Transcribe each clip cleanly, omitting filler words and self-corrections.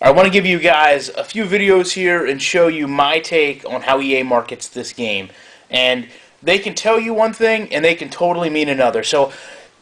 I want to give you guys a few videos here and show you my take on how EA markets this game. And they can tell you one thing and they can totally mean another. So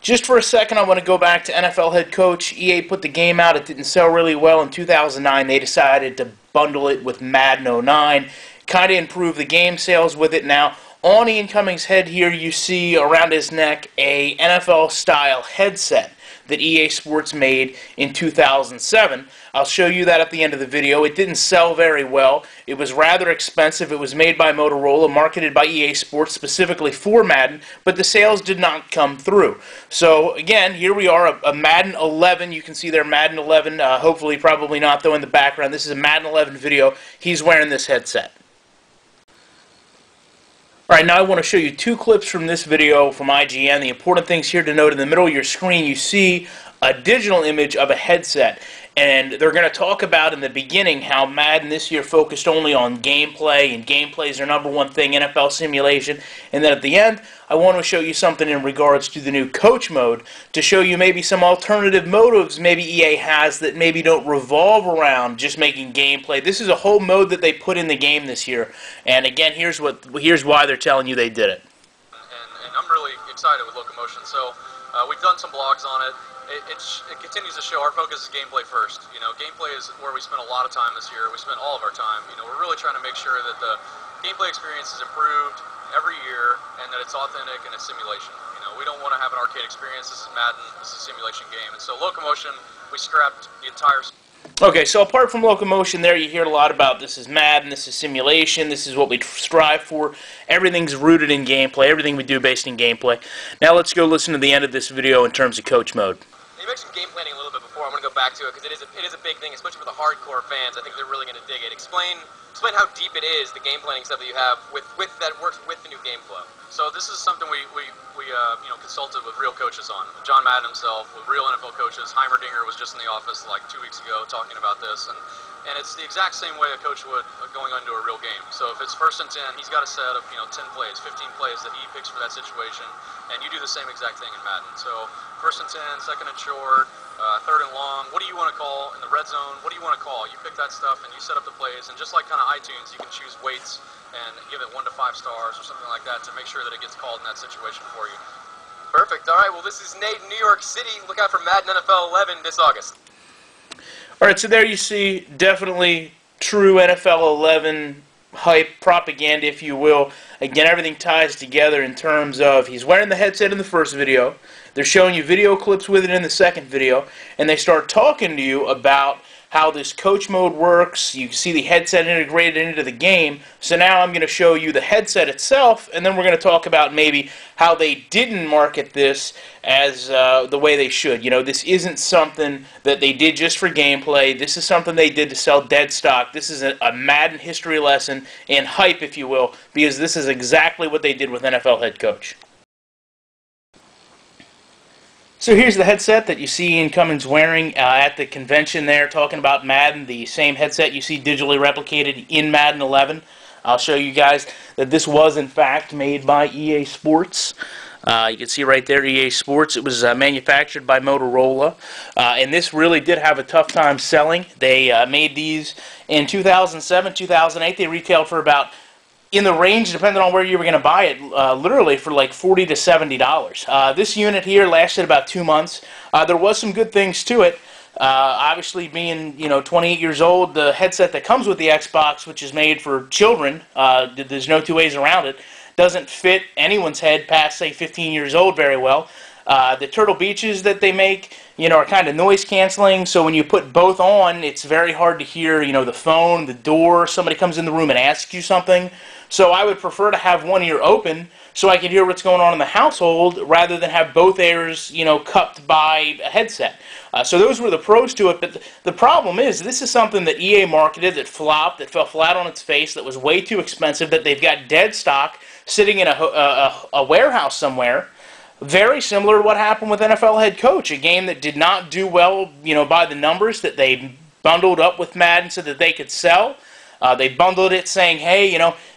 just for a second, I want to go back to NFL head coach. EA put the game out. It didn't sell really well in 2009. They decided to bundle it with Madden 09. Kind of improve the game sales with it now. On Ian Cummings' head here, you see around his neck a NFL-style headset that EA Sports made in 2007. I'll show you that at the end of the video. It didn't sell very well. It was rather expensive. It was made by Motorola, marketed by EA Sports specifically for Madden, but the sales did not come through. So again, here we are, a Madden 11. You can see there Madden 11, hopefully probably not though in the background. This is a Madden 11 video. He's wearing this headset. Alright, now I want to show you two clips from this video from IGN. The important things here to note: in the middle of your screen you see a digital image of a headset. And they're going to talk about in the beginning how Madden this year focused only on gameplay, and gameplay is their #1 thing, NFL simulation. And then at the end, I want to show you something in regards to the new coach mode to show you maybe some alternative motives maybe EA has that maybe don't revolve around just making gameplay. This is a whole mode that they put in the game this year. And again, here's why they're telling you they did it. And I'm really excited with Locomotion. So we've done some blogs on it. It continues to show our focus is gameplay first. You know, gameplay is where we spent a lot of time this year. We spent all of our time. You know, we're really trying to make sure that the gameplay experience is improved every year and that it's authentic and it's simulation. You know, we don't want to have an arcade experience. This is Madden. This is a simulation game. And so Locomotion, we scrapped the entire... Okay, so apart from Locomotion there, you hear a lot about this is Madden, this is simulation, this is what we strive for. Everything's rooted in gameplay, everything we do based in gameplay. Now let's go listen to the end of this video in terms of coach mode. You mentioned game planning a little bit before. I'm going to go back to it because it is a big thing, especially for the hardcore fans. I think they're really going to dig it. Explain how deep it is, the game planning stuff that you have with that works with the new game flow. So this is something we consulted with real coaches on. John Madden himself, with real NFL coaches. Heimerdinger was just in the office like 2 weeks ago talking about this, and it's the exact same way a coach would going into a real game. So if it's 1st and 10, he's got a set of 10 plays, 15 plays that he picks for that situation, and you do the same exact thing in Madden. So 1st and 10, 2nd and short, 3rd and long. What do you want to call in the red zone? What do you want to call? You pick that stuff and you set up the plays, and just like kind of iTunes, you can choose weights and give it 1 to 5 stars or something like that to make sure that it gets called in that situation for you. Perfect. All right. Well, this is Nate in New York City. Look out for Madden NFL 11 this August. All right, so there you see definitely true NFL 11 hype propaganda, if you will. Again, everything ties together in terms of he's wearing the headset in the first video. They're showing you video clips with it in the second video, and they start talking to you about how this coach mode works. You see the headset integrated into the game. So now I'm going to show you the headset itself, and then we're going to talk about maybe how they didn't market this as the way they should. You know, this isn't something that they did just for gameplay. This is something they did to sell dead stock. This is a Madden history lesson in hype, if you will, because this is exactly what they did with NFL head coach. So here's the headset that you see Ian Cummings wearing at the convention there, talking about Madden, the same headset you see digitally replicated in Madden 11. I'll show you guys that this was in fact made by EA Sports. You can see right there EA Sports. It was manufactured by Motorola, and this really did have a tough time selling. They made these in 2007, 2008. They retailed for about, in the range, depending on where you were going to buy it, literally for like $40 to $70. This unit here lasted about 2 months. There was some good things to it. Obviously, being 28 years old, the headset that comes with the Xbox, which is made for children, there's no two ways around it, doesn't fit anyone's head past, say, 15 years old very well. The Turtle Beaches that they make, are kind of noise canceling, so when you put both on, it's very hard to hear, the phone, the door, somebody comes in the room and asks you something. So I would prefer to have one ear open so I can hear what's going on in the household rather than have both ears, cupped by a headset. So those were the pros to it, but the problem is this is something that EA marketed that flopped, that fell flat on its face, that was way too expensive, that they've got dead stock sitting in a warehouse somewhere. Very similar to what happened with NFL head coach, a game that did not do well, by the numbers that they bundled up with Madden so that they could sell. They bundled it saying, hey,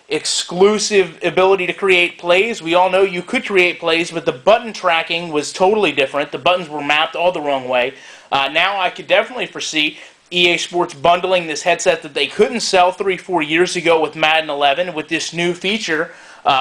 exclusive ability to create plays. We all know you could create plays, but the button tracking was totally different. The buttons were mapped all the wrong way. Now I could definitely foresee EA Sports bundling this headset that they couldn't sell 3-4 years ago with Madden 11 with this new feature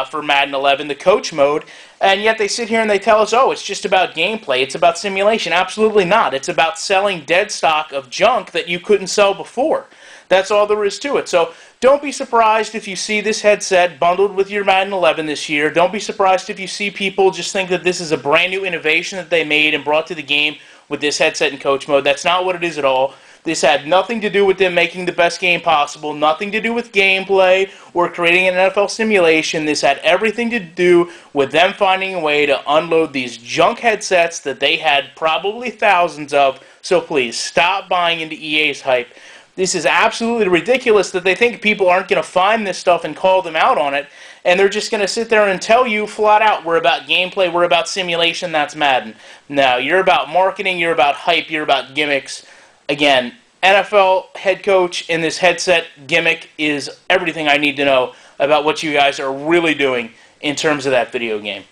for Madden 11, the coach mode, and yet they sit here and they tell us, oh, it's just about gameplay, it's about simulation. Absolutely not. It's about selling dead stock of junk that you couldn't sell before. That's all there is to it. So don't be surprised if you see this headset bundled with your Madden 11 this year. Don't be surprised if you see people just think that this is a brand new innovation that they made and brought to the game with this headset and coach mode. That's not what it is at all. This had nothing to do with them making the best game possible, nothing to do with gameplay or creating an NFL simulation. This had everything to do with them finding a way to unload these junk headsets that they had probably thousands of. So please, stop buying into EA's hype. This is absolutely ridiculous that they think people aren't going to find this stuff and call them out on it, and they're just going to sit there and tell you flat out, we're about gameplay, we're about simulation, that's Madden. No, you're about marketing, you're about hype, you're about gimmicks. Again, NFL head coach in this headset gimmick is everything I need to know about what you guys are really doing in terms of that video game.